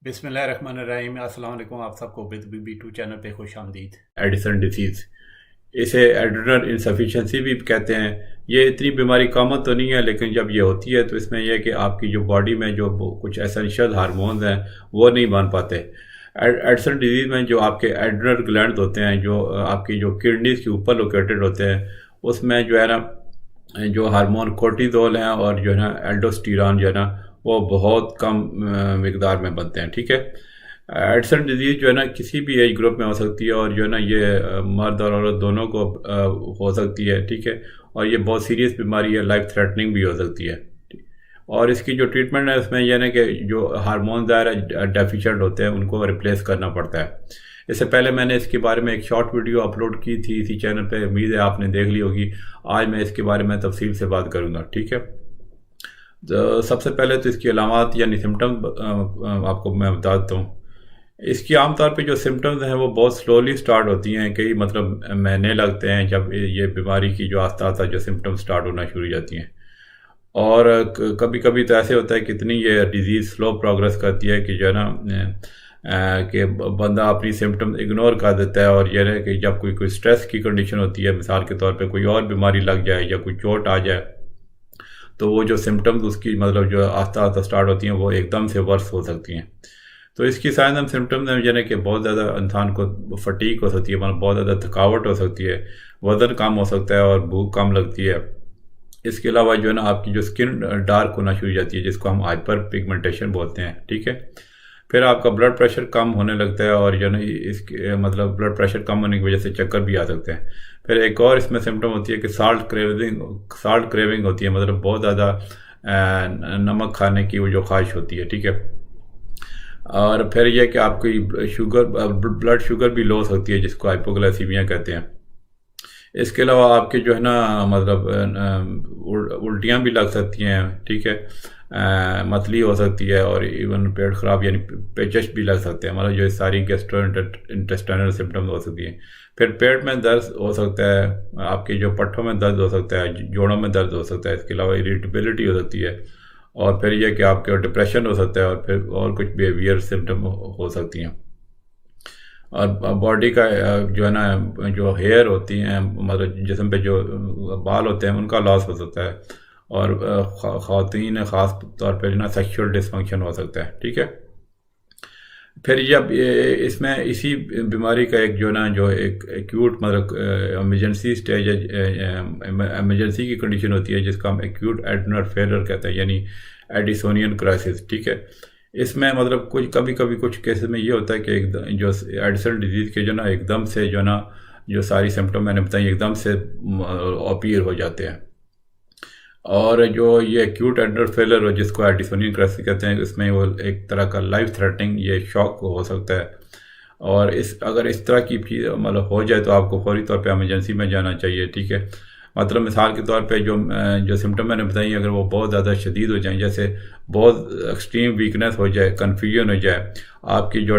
बिस्मिल्लाहिर्रहमानिर्रहीम। अस्सलाम वालेकुम। आप सबको विद BB2 चैनल पे खुश आमदीद। एडिसन डिसीज़, इसे एड्रेनल इंसफिशेंसी भी कहते हैं। ये इतनी बीमारी कॉमन तो नहीं है, लेकिन जब ये होती है तो इसमें यह है कि आपकी जो बॉडी में जो कुछ एसेंशियल हार्मोन्स हैं वो नहीं बन पाते। एडिसन डिजीज़ में जो आपके एड्रेनल ग्लैंड होते हैं, जो आपकी जो किडनीज के ऊपर लोकेटेड होते हैं, उसमें जो है ना जो हार्मोन कोर्टिजोल हैं और जो है ना एल्डोस्टेरॉन जो है ना वो बहुत कम मिकदार में बनते हैं। ठीक है। एडिसन डिजीज़ जो है ना किसी भी एज ग्रुप में हो सकती है और जो है ना ये मर्द और औरत दोनों को हो सकती है। ठीक है। और ये बहुत सीरियस बीमारी है, लाइफ थ्रेटनिंग भी हो सकती है। और इसकी जो ट्रीटमेंट है उसमें यह है कि जो हार्मोन ज़ाहिर डेफिशिएंट होते हैं उनको रिप्लेस करना पड़ता है। इससे पहले मैंने इसके बारे में एक शॉर्ट वीडियो अपलोड की थी इसी चैनल पे, उम्मीद है आपने देख ली होगी। आज मैं इसके बारे में तफसील से बात करूँगा। ठीक है। तो सबसे पहले तो इसकी अलामात यानी सिम्टम्स आपको मैं बता देता हूँ। इसकी आमतौर पे जो सिम्टम्स हैं वो बहुत स्लोली स्टार्ट होती हैं, कई मतलब महीने लगते हैं जब ये बीमारी की जो आस्ता आस्ता जो सिम्टम्स स्टार्ट होना शुरू हो जाती हैं। और कभी कभी तो ऐसे होता है कि इतनी ये डिज़ीज़ स्लो प्रोग्रेस करती है कि जो है ना कि बंदा अपनी सिम्टम्स इग्नोर कर देता है। और यह है कि जब कोई स्ट्रेस की कंडीशन होती है, मिसाल के तौर पे कोई और बीमारी लग जाए या कोई चोट आ जाए, तो वो जो सिम्टम्स उसकी मतलब जो आस्ता आस्ता स्टार्ट होती हैं वो एकदम से वर्स हो सकती हैं। तो इसकी साइन एंड सिम्टम्स हैं यानी कि बहुत ज़्यादा इंसान को फटीक हो सकती है, मतलब बहुत ज़्यादा थकावट हो सकती है, वज़न कम हो सकता है और भूख कम लगती है। इसके अलावा जो है ना आपकी जो स्किन डार्क होना शुरू हो जाती है, जिसको हम हाइपर पिगमेंटेशन बोलते हैं। ठीक है। फिर आपका ब्लड प्रेशर कम होने लगता है और जो है ना इसके मतलब ब्लड प्रेशर कम होने की वजह से चक्कर भी आ सकते हैं। फिर एक और इसमें सिम्टम होती है कि साल्ट क्रेविंग होती है, मतलब बहुत ज़्यादा नमक खाने की वो जो ख्वाहिश होती है। ठीक है। और फिर यह कि आपकी ब्लड शुगर भी लो हो सकती है, जिसको हाइपोग्लाइसीमिया कहते हैं। इसके अलावा आपके जो है ना मतलब उल्टियाँ भी लग सकती हैं। ठीक है। मतली हो सकती है और इवन पेट ख़राब यानी पेचश भी लग सकते हैं, मतलब जो सारी गैस्ट्रो इंटेस्टाइनल सिम्टम्स हो सकती हैं। फिर पेट में दर्द हो सकता है, आपके जो पट्ठों में दर्द हो सकता है, जोड़ों में दर्द हो सकता है। इसके अलावा इरिटेबिलिटी हो सकती है। और फिर यह कि आपके डिप्रेशन हो सकता है और फिर और कुछ बिहेवियर सिम्टम हो सकती हैं। और बॉडी का जो है ना जो हेयर होती हैं, मतलब जिस्म पे जो बाल होते हैं उनका लॉस हो सकता है। और ख़वातीन ख़ास तौर पर ना सेक्सुअल डिसफंक्शन हो सकता है। ठीक है। फिर जब इसमें इसी बीमारी का एक जो ना जो एक एक्यूट मतलब इमरजेंसी स्टेज इमरजेंसी की कंडीशन होती है, जिसको हम एक्यूट एड्रेनल फेलियर कहते हैं, यानी एडिसोनियन क्राइसिस। ठीक है। इसमें मतलब कुछ कभी कभी कुछ केसेस में ये होता है कि एक जो एडिसन डिजीज़ के जो ना एकदम से जो ना जो सारी सिम्टम मैंने बताई एकदम से अपीयर हो जाते हैं। और जो ये एक्यूट एड्रेनल फेलियर हो जिसको एडिसोनियन क्राइसिस कहते हैं, इसमें वो एक तरह का लाइफ थ्रेटनिंग ये शॉक हो सकता है। और अगर इस तरह की मतलब हो जाए तो आपको फौरी तौर पे इमरजेंसी में जाना चाहिए। ठीक है। मतलब मिसाल के तौर पे जो सिम्टम मैंने बताई, अगर वो बहुत ज़्यादा शदीद हो जाए, जैसे बहुत एक्सट्रीम वीकनेस हो जाए, कन्फ्यूजन हो जाए, आपकी जो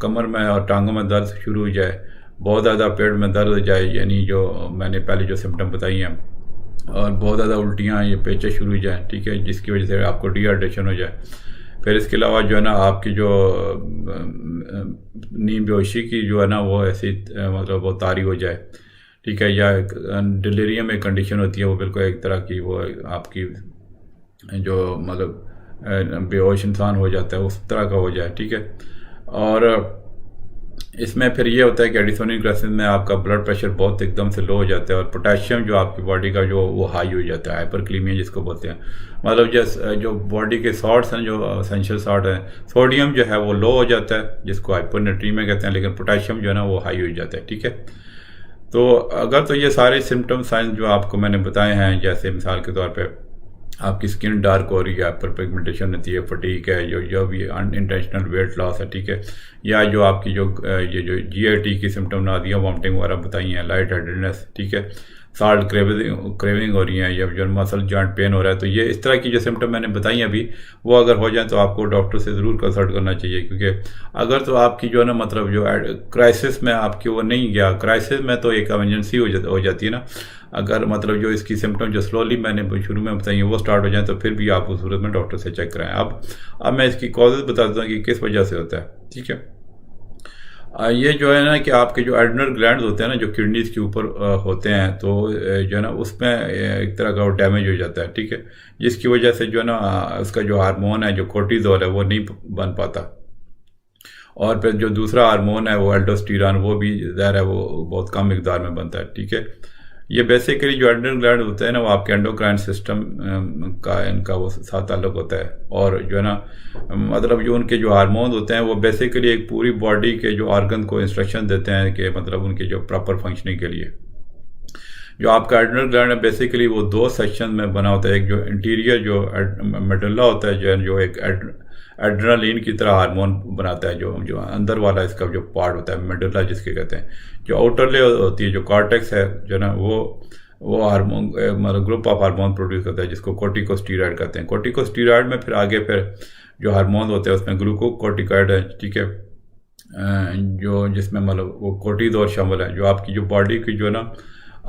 कमर में और टांगों में दर्द शुरू हो जाए, बहुत ज़्यादा पेट में दर्द हो जाए, यानी जो मैंने पहले जो सिम्टम बताई हैं, और बहुत ज़्यादा उल्टियाँ या पेचे शुरू हो जाए। ठीक है। जिसकी वजह से आपको डिहाइड्रेशन हो जाए। फिर इसके अलावा जो है ना आपकी जो नींद बेहोशी की जो है ना वो ऐसी मतलब वो तारी हो जाए। ठीक है। या डिलीरियम एक कंडीशन होती है, वो बिल्कुल एक तरह की वो आपकी जो मतलब बेहोश इंसान हो जाता है उस तरह का हो जाए। ठीक है। और इसमें फिर ये होता है कि एडिसोनियन क्राइसिस में आपका ब्लड प्रेशर बहुत एकदम से लो हो जाता है और पोटेशियम जो आपकी बॉडी का जो वो हाई हो जाता है, हाइपरक्लीमिया जिसको बोलते हैं। मतलब जो बॉडी के सॉल्ट्स हैं, जो एसेंशियल सॉल्ट हैं, सोडियम जो है वो लो हो जाता है, जिसको हाइपोनेट्रीमिया कहते हैं, लेकिन पोटेशियम जो है ना वो हाई हो जाता है। ठीक है। तो अगर तो ये सारे सिम्टम साइन जो आपको मैंने बताए हैं, जैसे मिसाल के तौर पे आपकी स्किन डार्क हो रही है, हाइपर पिगमेंटेशन होती है, फटीक है, जो भी अनइंटेंशनल वेट लॉस है। ठीक है। या जो आपकी जो ये जो GIT की सिम्टम ना दिया, वॉमिटिंग वगैरह बताई हैं, लाइट हेडेडनेस। ठीक है। साल्ट क्रेविंग हो रही है या जो मसल जॉइंट पेन हो रहा है, तो ये इस तरह की जो सिम्टम मैंने बताई अभी वो अगर हो जाए तो आपको डॉक्टर से ज़रूर कंसल्ट करना चाहिए। क्योंकि अगर तो आपकी जो है ना मतलब जो क्राइसिस में आपकी वो नहीं गया, क्राइसिस में तो एक इमरजेंसी हो जाती है ना, अगर मतलब जो इसकी सिम्टम जो स्लोली मैंने शुरू में बताई वो स्टार्ट हो जाए तो फिर भी आप उस सूरत में डॉक्टर से चेक कराएं। अब मैं इसकी कॉजेज़ बता देता हूँ कि किस वजह से होता है, ठीक है। ये जो है ना कि आपके जो एड्रिनल ग्लैंड्स होते हैं ना, जो किडनीज के ऊपर होते हैं, तो जो है ना उसमें एक तरह का वो डैमेज हो जाता है, ठीक है, जिसकी वजह से जो है ना उसका जो हार्मोन है जो कोर्टिजोल है वो नहीं बन पाता। और फिर जो दूसरा हार्मोन है वो एल्डोस्टेरॉन, वो भी ज़ाहिर है वो बहुत कम मिकदार में बनता है, ठीक है। ये बेसिकली जो एड्रिनल ग्लैंड होते हैं ना वो आपके एंडोक्राइन सिस्टम का इनका वो साथ ताल्लुक होता है। और जो है ना मतलब जो उनके जो हार्मोन होते हैं वो बेसिकली एक पूरी बॉडी के जो ऑर्गन को इंस्ट्रक्शन देते हैं कि मतलब उनके जो प्रॉपर फंक्शनिंग के लिए। जो आपका एड्रिनल ग्लैंड है बेसिकली वो दो सेक्शन में बना होता है। एक जो इंटीरियर जो मेडुला होता है जो एक एड्रेनालिन की तरह हार्मोन बनाता है, जो अंदर वाला इसका जो पार्ट होता है मेडुला जिसके कहते हैं। जो आउटर लेयर होती है जो कॉर्टेक्स है जो ना वो हार्मोन मतलब ग्रुप ऑफ हार्मोन प्रोड्यूस करता है जिसको कोर्टिकोस्टेरॉइड कहते हैं। कोर्टिकोस्टेरॉइड में फिर आगे फिर जो हार्मोन होते हैं उसमें ग्लूकोकोर्टिकॉइड है, ठीक है, जो जिसमें मतलब वो कोर्टिजोल शामिल है, जो आपकी जो बॉडी की जो ना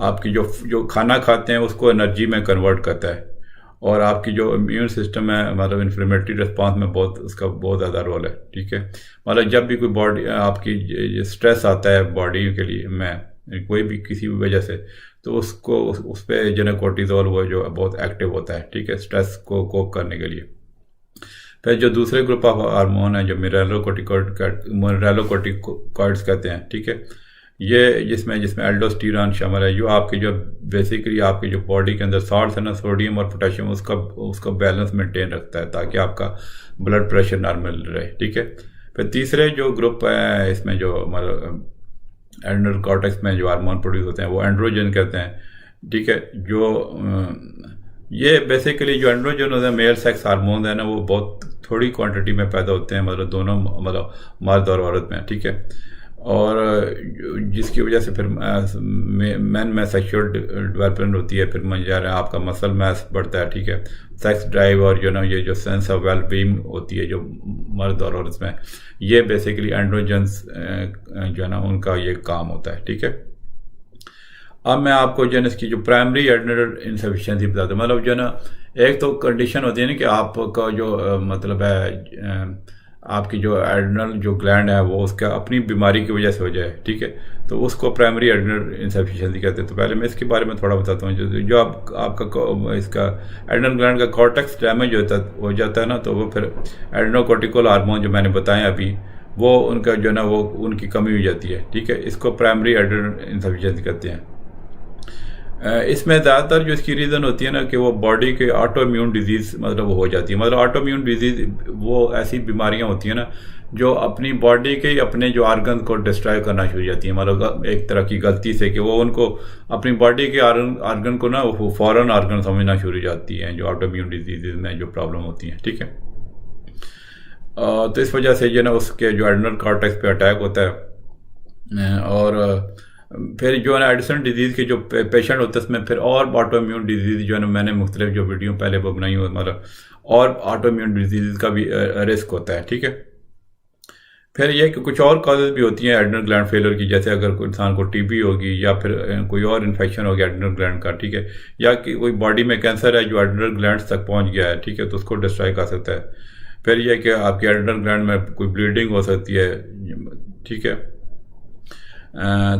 आपकी जो खाना खाते हैं उसको एनर्जी में कन्वर्ट करता है। और आपकी जो इम्यून सिस्टम है मतलब इन्फ्लेमेटरी रिस्पांस में उसका बहुत ज़्यादा रोल है, ठीक है। मतलब जब भी कोई बॉडी आपकी स्ट्रेस आता है बॉडी के लिए में कोई भी किसी भी वजह से, तो उसको उस पर जो है कोर्टिजोल वो जो बहुत एक्टिव होता है, ठीक है, स्ट्रेस को कोप करने के लिए। फिर जो दूसरे ग्रुप ऑफ हार्मोन है जो मिनरलोकोर्टिकॉइड्स कहते हैं, ठीक है, ये जिसमें एल्डोस्टेरॉन शामिल है, जो आपकी जो बेसिकली आपकी जो बॉडी के अंदर सॉल्ट्स है ना, सोडियम और पोटेशियम, उसका बैलेंस मेंटेन रखता है ताकि आपका ब्लड प्रेशर नॉर्मल रहे, ठीक है। फिर तीसरे जो ग्रुप है इसमें जो मतलब एड्रिनल कॉर्टेक्स में जो हार्मोन प्रोड्यूस होते हैं वो एंड्रोजन कहते हैं, ठीक है। जो ये बेसिकली जो एंड्रोजन होते हैं मेल सेक्स हार्मोन है ना वो बहुत थोड़ी क्वांटिटी में पैदा होते हैं, मतलब दोनों मतलब मर्द और औरत में, ठीक है। और जिसकी वजह से फिर मैन में सेक्सुअल डेवलपमेंट होती है, फिर मंजर है आपका मसल मैस बढ़ता है, ठीक है, सेक्स ड्राइव और जो ना ये जो सेंस ऑफ वेलबींग होती है जो मर्द और औरत में, ये बेसिकली एंड्रोजन्स जो है ना उनका ये काम होता है, ठीक है। अब मैं आपको जो है इसकी जो प्राइमरी एड्रिनल इनसफिशिएंसी बताता हूँ। मतलब जो है ना एक तो कंडीशन होती है ना कि आपका जो मतलब है आपकी जो एड्रिनल जो ग्लैंड है वो उसका अपनी बीमारी की वजह से हो जाए, ठीक है, तो उसको प्राइमरी एड्रिनल इनसफिशिएंसी कहते हैं। तो पहले मैं इसके बारे में थोड़ा बताता हूँ। जो आपका इसका एड्रिनल ग्लैंड का कॉर्टेक्स डैमेज हो जाता है ना, तो वो फिर एड्रिनोकोर्टिकल हार्मोन जो मैंने बताया अभी वो उनका जो है ना वो उनकी कमी हो जाती है, ठीक है, इसको प्राइमरी एड्रिनल इनसफिशिएंसी कहते हैं। इसमें ज़्यादातर जो इसकी रीज़न होती है ना कि वो बॉडी के ऑटो इम्यून डिजीज़ मतलब हो जाती है। मतलब ऑटो इम्यून डिजीज़ वो ऐसी बीमारियां होती हैं ना जो अपनी बॉडी के अपने जो आर्गन को डिस्ट्रॉय करना शुरू हो जाती है, मतलब एक तरह की गलती से कि वो उनको अपनी बॉडी के आर्गन को ना वो फॉरेन आर्गन समझना शुरू हो जाती हैं, जो ऑटो इम्यून डिजीज़ में जो प्रॉब्लम होती हैं, ठीक है। तो इस वजह से जो ना उसके जो एड्रिनल कॉर्टेक्स पे अटैक होता है। और फिर जो है ना एडिसन डिजीज़ के जो पेशेंट होते हैं उसमें फिर और ऑटो इम्यून डिजीज़ जो है ना मैंने मुख्तलिफ जो वीडियो पहले वो बनाई हुई मतलब और ऑटो इम्यून डिजीज़ का भी रिस्क होता है, ठीक है। फिर ये कि कुछ और कॉजेज़ भी होती हैं एड्रिनल ग्लैंड फेलियर की, जैसे अगर कोई इंसान को टीबी होगी या फिर कोई और इन्फेक्शन हो गया एड्रिनल ग्लैंड का, ठीक है, या कि कोई बॉडी में कैंसर है जो एड्रिनल ग्लैंड्स तक पहुँच गया है, ठीक है, तो उसको डिस्ट्रॉय कर सकता है। फिर यह कि आपकी एड्रिनल ग्लैंड में कोई ब्लीडिंग हो सकती है, ठीक है।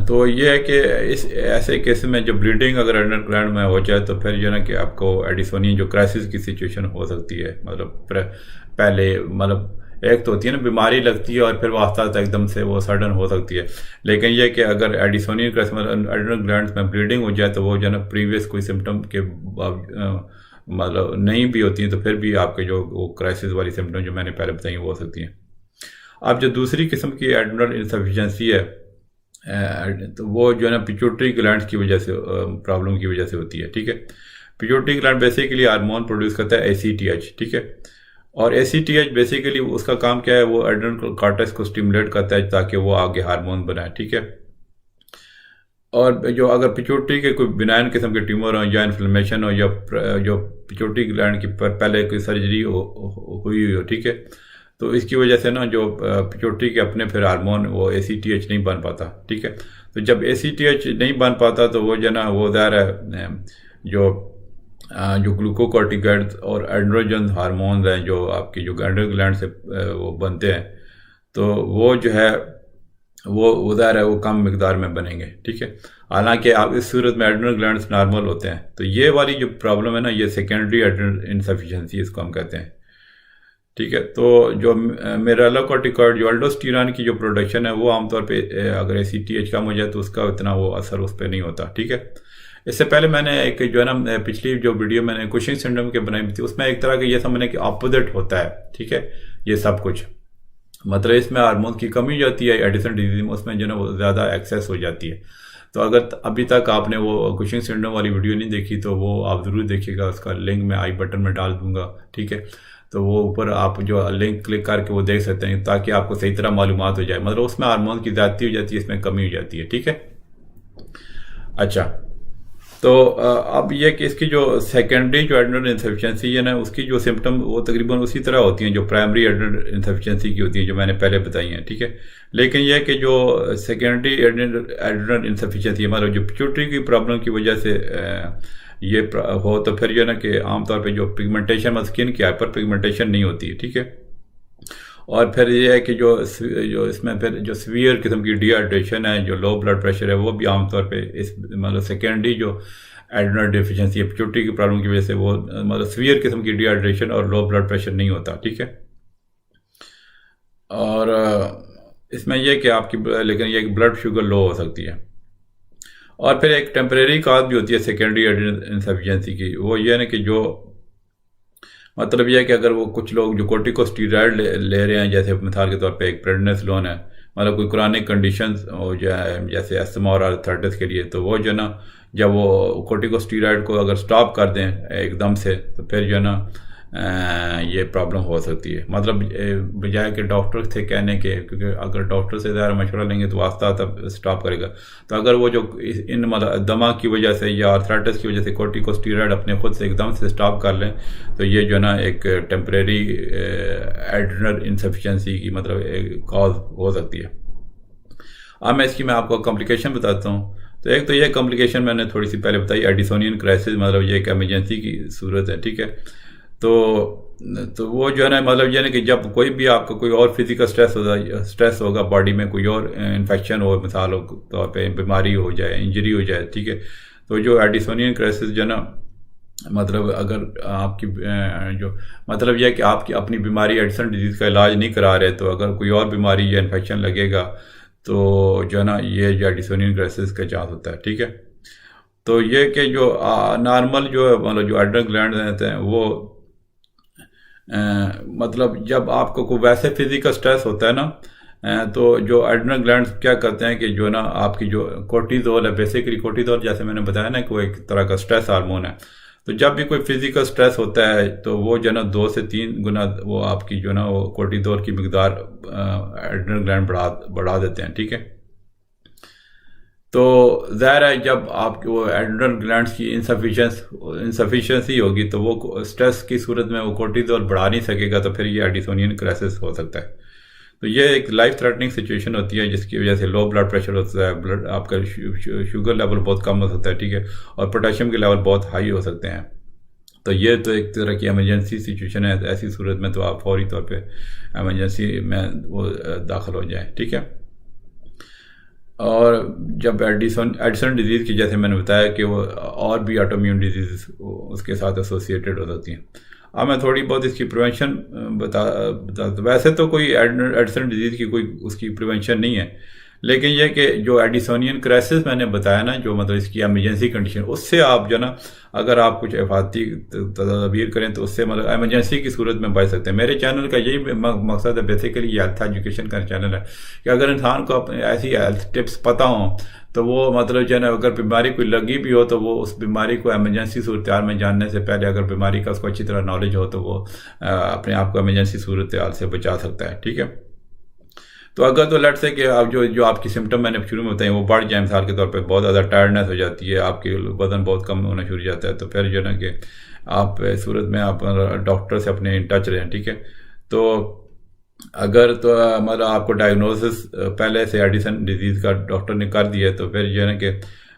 तो ये है कि इस ऐसे केस में जो ब्लीडिंग अगर एड्रिनल ग्लैंड में हो जाए तो फिर जो ना कि आपको एडिसोनिया जो क्राइसिस की सिचुएशन हो सकती है। मतलब पहले मतलब एक तो होती है ना बीमारी लगती है और फिर वो आस्ता एकदम से वो सडन हो सकती है, लेकिन ये कि अगर एडिसोनिया क्राइसिस मतलब एड्रिनल ग्लैंड में ब्लीडिंग हो जाए तो वो जो ना प्रीवियस कोई सिम्टम के मतलब नहीं भी होती है तो फिर भी आपके जो वो क्राइसिस वाली सिम्टम जो मैंने पहले बताई वो हो सकती हैं। अब जो दूसरी किस्म की एड्रिनल इनसफिशिएंसी है तो वो जो है ना पिट्यूटरी ग्लैंड्स की वजह से प्रॉब्लम की वजह से होती है, ठीक है। Pituitary gland basically hormone produce करता है ACTH, ठीक है, और ACTH बेसिकली उसका काम क्या है, वो एड्रिनल कॉर्टेक्स को स्टिमुलेट करता है ताकि वो आगे हार्मोन बनाए, ठीक है। और जो अगर पिट्यूटरी के कोई बिनाइन किस्म के ट्यूमर हो या इन्फ्लेमेशन हो या जो पिट्यूटरी ग्लैंड की पहले कोई सर्जरी हुई हो, ठीक है, तो इसकी वजह से ना जो पिट्यूटरी के अपने फिर हार्मोन वो ACTH नहीं बन पाता, ठीक है। तो जब ACTH नहीं बन पाता तो वो जो ना वो ज़ाहिर है जो ग्लूकोकॉर्टिकॉइड्स और एंड्रोजन हार्मोन्स हैं जो आपकी जो एड्रिनल ग्लैंड से वो बनते हैं, तो वो जो है वो ज़ाहिर है वो कम मिकदार में बनेंगे, ठीक है। हालांकि आप इस सूरत में एड्रिनल ग्लैंड्स नॉर्मल होते हैं। तो ये वाली जो प्रॉब्लम है ना, ये सेकेंडरी एड्रिनल इनसफिशिएंसी इसको हम कहते हैं, ठीक है। तो जो मिनरलोकॉर्टिकॉइड जो अल्डोस्टेरॉन की जो प्रोडक्शन है वो आमतौर पे अगर ACTH कम हो जाए तो उसका इतना वो असर उस पर नहीं होता, ठीक है। इससे पहले मैंने एक जो है ना पिछली जो वीडियो मैंने कुशिंग सिंड्रोम के बनाई थी, उसमें एक तरह का ये समझने कि अपोजिट होता है, ठीक है। ये सब कुछ मतलब इसमें हार्मोन की कमी हो जाती है, एडिसन डिजीज में उसमें जो है वो ज़्यादा एक्सेस हो जाती है। तो अगर अभी तक आपने वो कुशिंग सिंड्रोम वाली वीडियो नहीं देखी तो वो आप ज़रूर देखिएगा, उसका लिंक मैं आई बटन में डाल दूंगा, ठीक है। तो वो ऊपर आप जो लिंक क्लिक करके वो देख सकते हैं ताकि आपको सही तरह मालूमात हो जाए। मतलब उसमें हार्मोन की ज़्यादती हो जाती है, इसमें कमी हो जाती है, ठीक है। अच्छा, तो अब ये कि इसकी जो सेकेंडरी जो एड्रिनल इनसफिशिएंसी है ना, उसकी जो सिम्टम वो तकरीबन उसी तरह होती हैं जो प्राइमरी एड्रिनल इनसफिशिएंसी की होती हैं जो मैंने पहले बताई हैं, ठीक है। लेकिन यह कि जो सेकेंडरी एड्रिनल इनसफिशिएंसी मतलब जो पिट्यूटरी की प्रॉब्लम की वजह से ये हो तो फिर जो है ना कि आमतौर पे जो पिगमेंटेशन मतलब स्किन की हाइपर पिगमेंटेशन नहीं होती है, ठीक है। और फिर ये है कि जो इसमें फिर जो सीवियर किस्म की डिहाइड्रेशन है, जो लो ब्लड प्रेशर है, वो भी आमतौर पे इस मतलब सेकेंडरी जो एड्रिनल डेफिशिएंसी है पिट्यूटरी की प्रॉब्लम की वजह से वो मतलब सीवियर किस्म की डिहाइड्रेशन और लो ब्लड प्रेशर नहीं होता, ठीक है। और इसमें यह कि आपकी लेकिन ये ब्लड शुगर लो हो सकती है। और फिर एक टेम्परेरी काज भी होती है सेकेंडरी एड्रिनल इनसफिशिएंसी की, वो ये है ना कि जो मतलब यह है कि अगर वो कुछ लोग जो कोर्टिकोस्टेरॉइड ले रहे हैं, जैसे मिसाल के तौर पे एक प्रेडनिसोलोन है, मतलब कोई क्रॉनिक कंडीशंस हो जाए जैसे अस्थमा और आर्थराइटिस के लिए, तो वो जो ना जब वो कोर्टिकोस्टेरॉइड को अगर स्टॉप कर दें एकदम से तो फिर जो ना ये प्रॉब्लम हो सकती है। मतलब बजाय कि डॉक्टर से कहने के, क्योंकि अगर डॉक्टर से ज़्यादा मशवरा लेंगे तो आस्ता आस्ता स्टॉप करेगा। तो अगर वो जो इन मतलब दमा की वजह से या आर्थराइटिस की वजह से कोर्टिकोस्टेरॉइड अपने खुद से एकदम से स्टॉप कर लें तो ये जो ना एक टेम्परेरी एड्रिनल इनसफिशिएंसी की मतलब एक कॉज हो सकती है। अब मैं आपको कॉम्प्लिकेशन बताता हूँ। तो एक तो ये कॉम्प्लिकेशन मैंने थोड़ी सी पहले बताई, एडिसोनियन क्राइसिस, मतलब ये एक एमरजेंसी की सूरत है, ठीक है। तो वो जो है ना मतलब ये ना कि जब कोई भी आपका कोई और फिजिकल स्ट्रेस होगा बॉडी में, कोई और इन्फेक्शन हो, मिसाल तौर पे बीमारी हो जाए, इंजरी हो जाए, ठीक है। तो जो एडिसोनियन क्राइसिस जो ना मतलब अगर आपकी जो मतलब यह कि आपकी अपनी बीमारी एडिसन डिजीज़ का इलाज नहीं करा रहे, तो अगर कोई और बीमारी या इन्फेक्शन लगेगा तो जो है ना ये जो एडिसोनियन क्राइसिस का चांस होता है, ठीक है। तो ये कि जो नॉर्मल जो मतलब जो एड्रिनल ग्लैंड रहते हैं वो मतलब जब आपको कोई वैसे फिजिकल स्ट्रेस होता है ना तो जो एड्रिनल ग्लैंड्स क्या करते हैं कि जो ना आपकी जो कोर्टिजोल है, बेसिकली कोर्टिजोल जैसे मैंने बताया ना कि वो एक तरह का स्ट्रेस हार्मोन है। तो जब भी कोई फिजिकल स्ट्रेस होता है तो वो जो ना 2 से 3 गुना वो आपकी जो ना वो कोर्टिजोल की मिकदार एड्रिनल ग्लैंड बढ़ा देते हैं, ठीक है। तो ज़ाहिर है जब आपके वो एड्रिनल ग्लैंड्स की इनसफिशिएंसी होगी तो वो स्ट्रेस की सूरत में वो कोर्टिजोल बढ़ा नहीं सकेगा, तो फिर ये एडिसोनियन क्राइसिस हो सकता है। तो ये एक लाइफ थ्रेटनिंग सिचुएशन होती है जिसकी वजह से लो ब्लड प्रेशर होता है, ब्लड आपका शुगर लेवल बहुत कम हो सकता है, ठीक है, और पोटेशियम के लेवल बहुत हाई हो सकते हैं। तो ये तो एक तरह की एमरजेंसी सिचुएशन है। ऐसी सूरत में तो आप फौरी तौर पे एमरजेंसी में वो दाखिल हो जाए, ठीक है। और जब एडिसन डिजीज़ की जैसे मैंने बताया कि वो और भी ऑटोइम्यून डिजीज़ उसके साथ एसोसिएटेड हो सकती हैं। अब मैं थोड़ी बहुत इसकी प्रिवेंशन बता वैसे तो कोई एडिसन डिजीज़ की कोई उसकी प्रिवेंशन नहीं है, लेकिन यह कि जो एडिसोनियन क्राइसिस मैंने बताया ना, जो मतलब इसकी एमरजेंसी कंडीशन, उससे आप जो ना अगर आप कुछ हिफाजती तदबीर करें तो उससे मतलब एमरजेंसी की सूरत में बच सकते हैं। मेरे चैनल का यही मकसद है, बेसिकली ये हेल्थ एजुकेशन का चैनल है कि अगर इंसान को अपने ऐसी हेल्थ टिप्स पता हो तो वो मतलब जो है ना अगर बीमारी कोई लगी भी हो तो वो उस बीमारी को एमरजेंसी सूरत हाल में जानने से पहले अगर बीमारी का उसको अच्छी तरह नॉलेज हो तो वो अपने आप को एमरजेंसी सूरत हाल से बचा सकता है, ठीक है। तो अगर तो लेट से कि आप जो आपकी सिम्टम मैंने शुरू में बताई वो बढ़ जाए, मिसाल के तौर पे बहुत ज़्यादा टायर्डनेस हो जाती है, आपके वजन बहुत कम होना शुरू हो जाता है, तो फिर जो है ना कि आप इस सूरत में आप डॉक्टर से अपने इन टच रहें, ठीक है। तो अगर तो मतलब आपको डायग्नोसिस पहले से एडिसन डिजीज़ का डॉक्टर ने कर दिया है, तो फिर जो है ना कि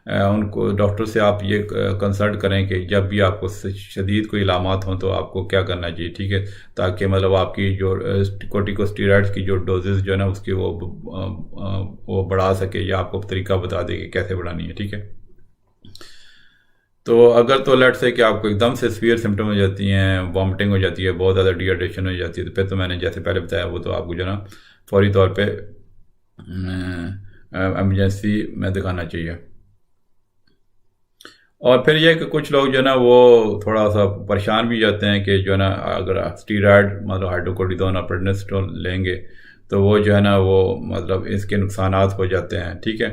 उनको डॉक्टर से आप ये कंसल्ट करें कि जब भी आपको शदीद कोई इलामात हों तो आपको क्या करना चाहिए, ठीक है, ताकि मतलब आपकी जो कोर्टिकोस्टेरॉइड्स की जो डोजेस जो है ना उसकी वो बढ़ा सके, या आपको तरीका बता दे कि कैसे बढ़ानी है, ठीक है। तो अगर तो लेट से कि आपको एकदम से सीवियर सिम्टम हो जाती हैं, वॉमिटिंग हो जाती है, बहुत ज़्यादा डिहाइड्रेशन हो जाती है, तो फिर तो मैंने जैसे पहले बताया वो तो आपको जो है ना फौरी तौर पे एमरजेंसी में दिखाना चाहिए। और फिर यह कि कुछ लोग जो है ना वो थोड़ा सा परेशान भी जाते हैं कि जो है ना अगर स्टीरॉयड मतलब हाइड्रोकोर्टिसोन और प्रेडनिसोलोन लेंगे तो वो जो है ना वो मतलब इसके नुकसानात हो जाते हैं, ठीक है।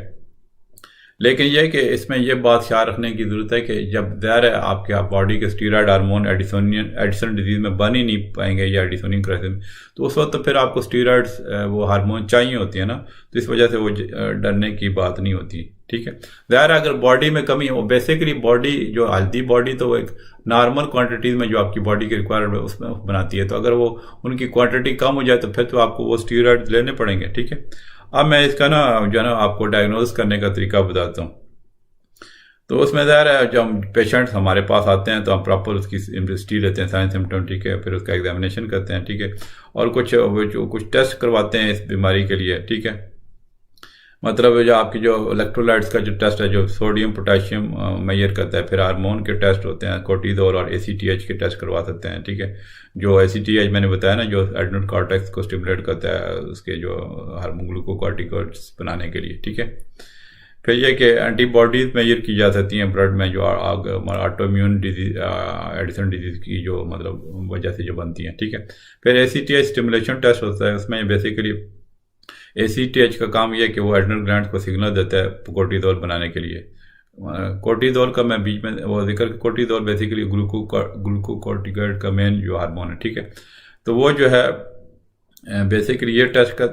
लेकिन यह कि इसमें यह बात ख्याल रखने की ज़रूरत है कि जब ज़ाहिर है आपके बॉडी के स्टीरॉयड हार्मोन एडिसन डिजीज़ में बन ही नहीं पाएंगे या एडिसोनियन क्राइसिस में, तो उस वक्त तो फिर आपको स्टीरॉयड्स वो हार्मोन चाहिए होती है ना, तो इस वजह से वो डरने की बात नहीं होती, ठीक है। ज़ाहिर है अगर बॉडी में कमी हो, बेसिकली बॉडी जो हेल्दी बॉडी तो वो एक नॉर्मल क्वांटिटीज़ में जो आपकी बॉडी की रिक्वायरमेंट है उसमें बनाती है, तो अगर वो उनकी क्वांटिटी कम हो जाए तो फिर तो आपको वो स्टीरॉयड्स लेने पड़ेंगे, ठीक है। अब मैं इसका ना जो है ना आपको डायग्नोज करने का तरीका बताता हूँ। तो उसमें ज़ाहिर है जब हम पेशेंट्स हमारे पास आते हैं तो हम प्रॉपर उसकी हिस्ट्री लेते हैं, साइन सिम्टम, ठीक है, फिर उसका एग्जामिनेशन करते हैं, ठीक है, और कुछ टेस्ट करवाते हैं इस बीमारी के लिए, ठीक है। मतलब जो आपकी जो इलेक्ट्रोलाइट्स का जो टेस्ट है जो सोडियम पोटेशियम मेजर करता है, फिर हार्मोन के टेस्ट होते हैं, कोर्टिसोल और ACTH के टेस्ट करवा सकते हैं, ठीक है। जो ACTH मैंने बताया ना जो एड्रेनल कॉर्टेक्स को स्टिमुलेट करता है उसके जो हार्मोन ग्लूकोकॉर्टिकॉइड्स बनाने के लिए, ठीक है। फिर यह कि एंटीबॉडीज मेजर की जा सकती हैं ब्लड में जो ऑटोइम्यून डिजीज एडिसन डिजीज़ की जो मतलब वजह से जो बनती हैं, ठीक है। फिर ACTH स्टिमुलेशन टेस्ट होता है, उसमें बेसिकली ACTH का काम यह है कि वो एड्रेनल ग्लैंड को सिग्नल देता है कोर्टिसोल बनाने के लिए। कोर्टिसोल का मैं बीच में वो जिक्र, कोर्टिसोल बेसिकली ग्लूकोकॉर्टिकॉइड का मेन जो हार्मोन है, ठीक है। तो वो जो है बेसिकली ये टेस्ट का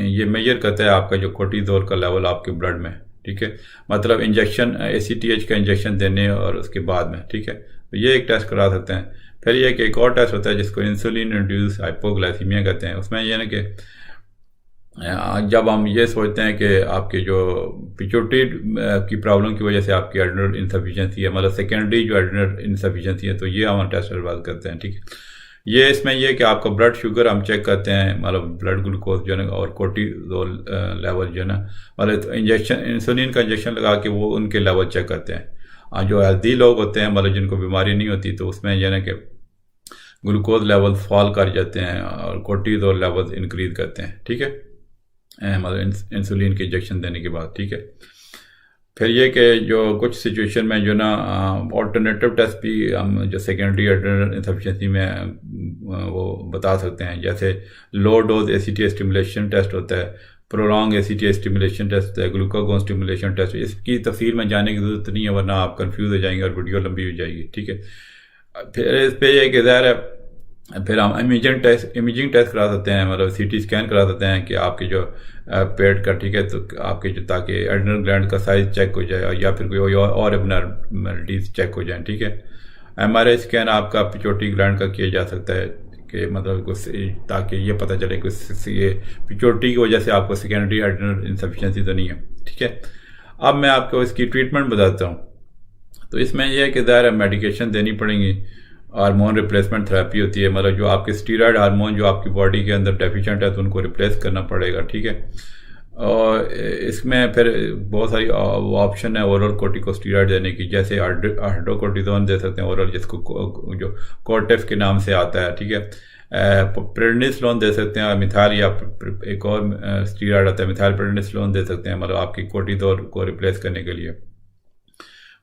ये मेजर करता है आपका जो कोर्टिसोल का लेवल आपके ब्लड में, ठीक है, मतलब इंजेक्शन ACTH का इंजेक्शन देने और उसके बाद में, ठीक है। तो ये एक टेस्ट करा सकते हैं। फिर ये कि एक और टेस्ट होता है जिसको इंसुलिन इंड्यूस हाइपोग्लाइसीमिया कहते हैं। उसमें यह ना कि जब हम ये सोचते हैं कि आपके जो पिट्यूटरी की प्रॉब्लम की वजह से आपकी एड्रेनल इनसफिशिएंसी है, मतलब सेकेंडरी जो एड्रेनल इनसफिशिएंसी है, तो ये हम टेस्ट बात करते हैं, ठीक है। ये इसमें यह कि आपका ब्लड शुगर हम चेक करते हैं, मतलब ब्लड ग्लूकोज जो है ना और कोर्टिसोल लेवल जो है ना, मतलब इंजेक्शन इंसुलिन का इंजेक्शन लगा के वो उनके लेवल चेक करते हैं। जो हेल्दी लोग होते हैं मतलब जिनको बीमारी नहीं होती तो उसमें जो है ना कि ग्लूकोज लेवल फॉल कर जाते हैं और कोर्टिसोल लेवल इंक्रीज करते हैं, ठीक है, मतलब इंसुलिन के इंजेक्शन देने के बाद, ठीक है। फिर ये कि जो कुछ सिचुएशन में जो ना ऑल्टरनेटिव टेस्ट भी हम जो सेकेंडरी एड्रेनल इनसफिशिएंसी में वो बता सकते हैं, जैसे low dose ACTH stimulation test होता है, प्रोलॉन्ग ACTH स्टिमुलेशन टेस्ट होता है, ग्लूकागोन स्टिमुलेशन टेस्ट। इसकी तफसील में जाने की जरूरत नहीं है वरना आप कंफ्यूज हो जाएंगे और वीडियो लंबी हो जाएगी, ठीक है। फिर इस पर यह कि ज़ाहिर है फिर हम इमेजिंग टेस्ट करा सकते हैं, मतलब CT स्कैन करा सकते हैं कि आपके जो पेट का, ठीक है, तो आपके जो ताकि एड्रेनल ग्लैंड का साइज चेक हो जाए या फिर कोई और एबनॉर्मलिटीज चेक हो जाए, ठीक है। MRI स्कैन आपका पिट्यूटरी ग्लैंड का किया जा सकता है कि मतलब कुछ ताकि ये पता चले कि ये पिट्यूटरी की वजह से आपको सेकेंडरी एड्रेनल इनसफिशिएंसी तो नहीं है, ठीक है। अब मैं आपको इसकी ट्रीटमेंट बताता हूँ। तो इसमें यह है कि ज़ाहिर मेडिकेशन देनी पड़ेंगी, हार्मोन रिप्लेसमेंट थेरेपी होती है, मतलब जो आपके स्टीरॉयड हार्मोन जो आपकी बॉडी के अंदर डेफिशिएंट है तो उनको रिप्लेस करना पड़ेगा, ठीक है। और इसमें फिर बहुत सारी ऑप्शन है ओरल कोर्टिकोस्टेरॉइड देने की, जैसे हाइड्रोकोर्टिसोन दे सकते हैं ओरल, जिसको जो कोर्टेफ के नाम से आता है, ठीक है। प्रेडनिसोलोन दे सकते हैं, मिथाइल या एक और स्टीरॉयड आता है मिथाइल प्रेडनिसोलोन दे सकते हैं, मतलब आपकी कोर्टिसोल को रिप्लेस करने के लिए।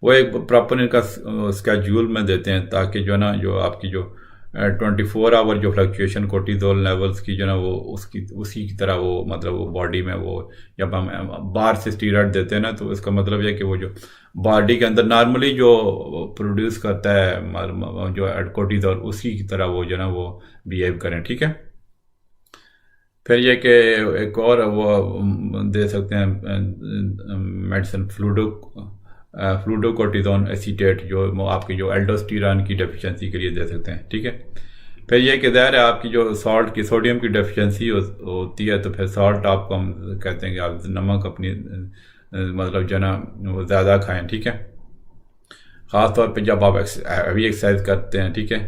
वो एक प्रॉपर इनका स्केड्यूल में देते हैं ताकि जो ना जो आपकी जो 24 आवर जो फ्लक्चुएशन कोर्टिसोल लेवल्स की जो ना वो उसी की तरह वो मतलब वो बॉडी में वो जब हम बाहर से स्टीरॉयड देते हैं ना तो इसका मतलब यह कि वो जो बॉडी के अंदर नॉर्मली जो प्रोड्यूस करता है जो कोर्टिसोल उसी की तरह वो जो ना वो बिहेव करें, ठीक है। फिर ये कि एक और वो दे सकते हैं मेडिसिन फ्लूडोकोर्टिजोन एसीटेट, जो आपकी जो एल्डोस्टेरॉन की डेफिशिएंसी के लिए दे सकते हैं, ठीक है। फिर ये कि ज़ाहिर है आपकी जो सॉल्ट की सोडियम की डेफिशिएंसी होती है, तो फिर सॉल्ट आपको हम कहते हैं कि आप नमक अपनी मतलब जो ना वो ज़्यादा खाएं, ठीक है। ख़ास तौर पे जब आप हैवी एक्सरसाइज करते हैं, ठीक है,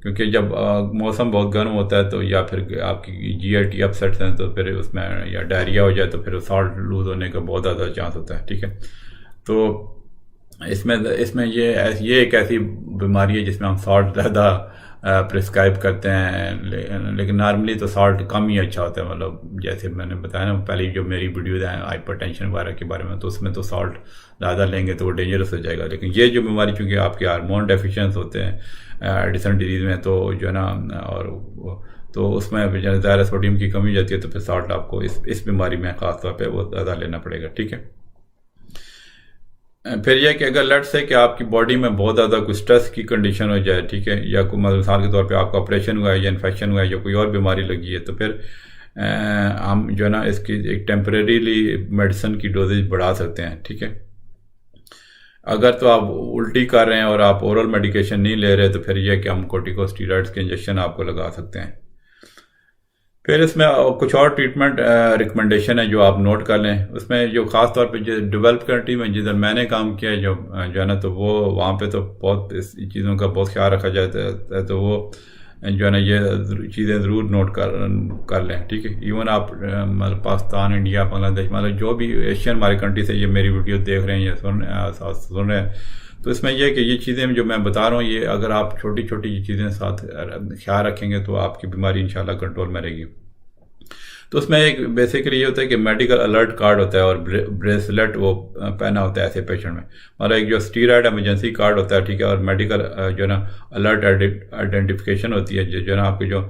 क्योंकि जब मौसम बहुत गर्म होता है तो या फिर आपकी जीआईटी अपसेट्स हैं तो फिर उसमें या डायरिया हो जाए तो फिर सॉल्ट लूज़ होने का बहुत ज़्यादा चांस होता है, ठीक है। तो इसमें ये एक ऐसी बीमारी है जिसमें हम सॉल्ट ज़्यादा प्रिस्क्राइब करते हैं, लेकिन नॉर्मली तो सॉल्ट कम ही अच्छा होता है। मतलब जैसे मैंने बताया ना पहले जो मेरी वीडियोज़ हैं हाइपरटेंशन वगैरह के बारे में, तो उसमें तो सॉल्ट ज़्यादा लेंगे तो वो डेंजरस हो जाएगा। लेकिन ये जो बीमारी चूँकि आपके हार्मोन डेफिशिएंस होते हैं एडिसन डिजीज़ में, तो जो है ना और तो उसमें ज़्यादा सोडियम की कमी जाती है, तो फिर सॉल्ट आपको इस बीमारी में ख़ास तौर पर वो ज़्यादा लेना पड़ेगा, ठीक है। फिर यह कि अगर लेट से कि आपकी बॉडी में बहुत ज़्यादा कोई स्ट्रेस की कंडीशन हो जाए, ठीक है, या कोई मिसाल के तौर पे आपका ऑपरेशन हुआ है या इन्फेक्शन हुआ है या कोई और बीमारी लगी है, तो फिर हम जो है ना इसकी एक टेम्परेरीली मेडिसिन की डोजेज बढ़ा सकते हैं, ठीक है। अगर तो आप उल्टी कर रहे हैं और आप ओरल मेडिकेशन नहीं ले रहे, तो फिर यह कि हम कोर्टिकोस्टेरॉइड्स के इंजेक्शन आपको लगा सकते हैं। फिर इसमें कुछ और ट्रीटमेंट रिकमेंडेशन है जो आप नोट कर लें। उसमें जो ख़ास तौर पे जो डेवलप कंट्री में जिधर मैंने काम किया है जो है ना, तो वो वहाँ पे तो बहुत इस चीज़ों का बहुत ख्याल रखा जाता है, तो वो जो है ना ये चीज़ें ज़रूर नोट कर लें, ठीक है। इवन आप मतलब पाकिस्तान, इंडिया, बांग्लादेश, मतलब जो भी एशियन हमारी कंट्री से ये मेरी वीडियो देख रहे हैं या सुन रहे हैं, तो इसमें यह कि ये चीज़ें जो मैं बता रहा हूँ, ये अगर आप छोटी छोटी चीज़ें साथ ख्याल रखेंगे तो आपकी बीमारी इंशाल्लाह कंट्रोल में रहेगी। तो उसमें एक बेसिकली ये होता है कि मेडिकल अलर्ट कार्ड होता है और ब्रेसलेट वो पहना होता है ऐसे पेशेंट में, मतलब एक जो स्टीरॉयड इमरजेंसी कार्ड होता है, ठीक है, और मेडिकल जो ना अलर्ट आइडेंटिफिकेशन होती है जो ना आपकी जो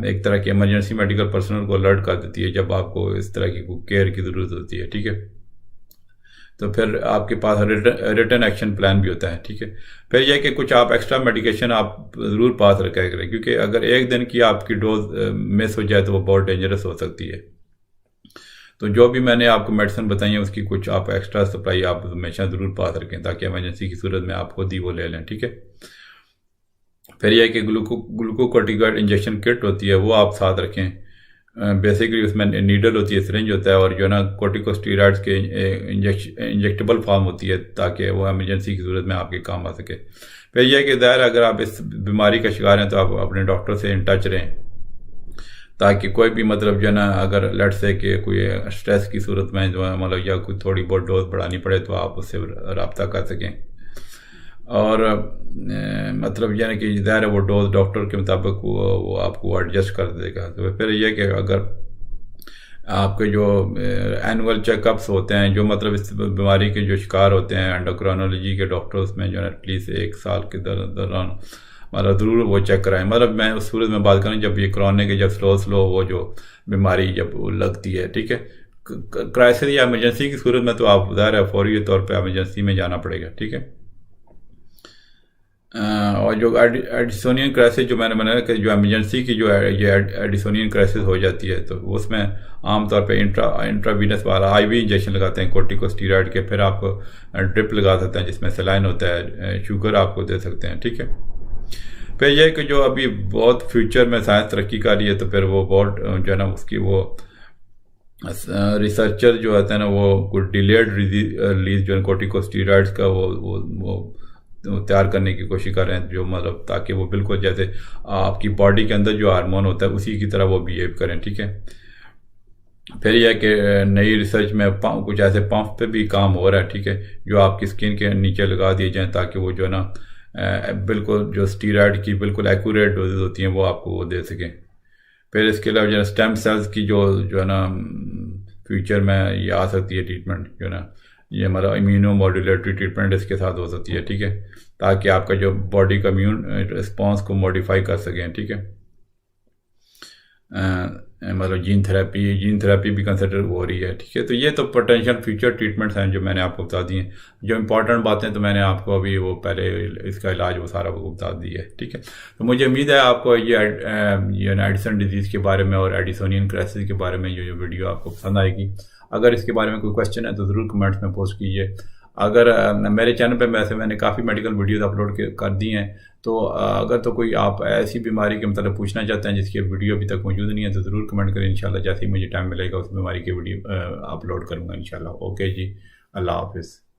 एक तरह की इमरजेंसी मेडिकल पर्सनल को अलर्ट कर देती है जब आपको इस तरह की केयर की ज़रूरत होती है, ठीक है। तो फिर आपके पास रिटर्न एक्शन प्लान भी होता है, ठीक है। फिर यह कि कुछ आप एक्स्ट्रा मेडिकेशन आप ज़रूर पास रखा करें, क्योंकि अगर एक दिन की आपकी डोज मिस हो जाए तो वो बहुत डेंजरस हो सकती है। तो जो भी मैंने आपको मेडिसिन बताई है उसकी कुछ आप एक्स्ट्रा सप्लाई आप हमेशा ज़रूर पास रखें, ताकि इमरजेंसी की सूरत में आप खुद ही वो ले लें, ठीक है। फिर यह कि ग्लूकोकॉर्टिकॉइड इंजेक्शन किट होती है वो आप साथ रखें। बेसिकली उसमें नीडल होती है, सिरिंज होता है, और जो ना कोर्टिकोस्टेरॉइड्स के इंजेक्टेबल फॉर्म होती है, ताकि वो इमरजेंसी की सूरत में आपके काम आ सके। फिर यह कि ज़ाहिर अगर आप इस बीमारी का शिकार हैं तो आप अपने डॉक्टर से इन टच रहें, ताकि कोई भी मतलब जो ना अगर लेट से कि कोई स्ट्रेस की सूरत में जो है मतलब या कोई थोड़ी बहुत डोज बढ़ानी पड़े तो आप उससे रब्ता कर सकें। और मतलब यानी कि ज़ाहिर है वो डोज डॉक्टर के मुताबिक वो आपको एडजस्ट कर देगा। तो फिर यह कि अगर आपके जो एनुअल चेकअप्स होते हैं, जो मतलब इस बीमारी के जो शिकार होते हैं एंडोक्राइनोलॉजी के डॉक्टर्स में जो है एटलीस्ट 1 साल के दौरान मतलब ज़रूर वो चेक कराएं। मतलब मैं उस सूरत में बात करूँ जब ये कोरोना के जब स्लो वो जो बीमारी जब लगती है, ठीक है, क्राइसिस या इमरजेंसी की सूरत में तो आप ज़ाहिर है फौरी तौर पर इमरजेंसी में जाना पड़ेगा, ठीक है। और जो एडिसोनियन क्राइसिस जो मैंने बनाया कि जो इमरजेंसी की जो ये एडिसोनियन क्राइसिस हो जाती है, तो उसमें आमतौर पे इंट्रावीनस वाला आईवी इंजेक्शन लगाते हैं कोर्टिकोस्टेरॉइड के, फिर आपको ड्रिप लगा सकते हैं जिसमें सलाइन होता है, शुगर आपको दे सकते हैं, ठीक है। फिर यह कि जो अभी बहुत फ्यूचर में साइंस तरक्की कर रही है, तो फिर वो बहुत जो है ना उसकी वो रिसर्चर जो होते हैं ना वो कुछ डिलेड रिलीज जो है कोर्टिकोस्टेरॉइड्स का वो तैयार करने की कोशिश कर रहे हैं, जो मतलब ताकि वो बिल्कुल जैसे आपकी बॉडी के अंदर जो हार्मोन होता है उसी की तरह वो बिहेव करें, ठीक है। फिर यह कि नई रिसर्च में कुछ ऐसे पंप पे भी काम हो रहा है, ठीक है, जो आपकी स्किन के नीचे लगा दिए जाएं ताकि वो जो है ना बिल्कुल जो स्टीरॉयड की बिल्कुल एक्यूरेट डोजेज होती हैं वो आपको वो दे सकें। फिर इसके अलावा जो स्टेम सेल्स की जो है ना फ्यूचर में ये आ सकती है ट्रीटमेंट, जो है ना ये हमारा इम्यूनो मॉड्यूलेटरी ट्रीटमेंट इसके साथ हो सकती है, ठीक है, ताकि आपका जो बॉडी का इम्यून रिस्पॉन्स को मॉडिफाई कर सकें, ठीक है। मतलब जीन थेरेपी भी कंसिडर हो रही है, ठीक है। तो ये तो पोटेंशियल फ्यूचर ट्रीटमेंट्स हैं जो मैंने आपको बता दी हैं। जो इंपॉर्टेंट बातें तो मैंने आपको अभी वो पहले इसका इलाज वो सारा वो बता दिया है, ठीक है। तो मुझे उम्मीद है आपको ये एडिसन डिजीज़ के बारे में और एडिसोनियन क्राइसिस के बारे में जो वीडियो आपको पसंद आएगी। अगर इसके बारे में कोई क्वेश्चन है तो ज़रूर कमेंट्स में पोस्ट कीजिए। अगर मेरे चैनल पे मैंने काफ़ी मेडिकल वीडियोस अपलोड कर दी हैं, तो अगर तो कोई आप ऐसी बीमारी के मतलब पूछना चाहते हैं जिसकी वीडियो अभी तक मौजूद नहीं है तो ज़रूर कमेंट करें। इंशाल्लाह जैसे ही मुझे टाइम मिलेगा उस बीमारी की वीडियो अपलोड करूँगा इंशाल्लाह। ओके जी, अल्लाह हाफिज़।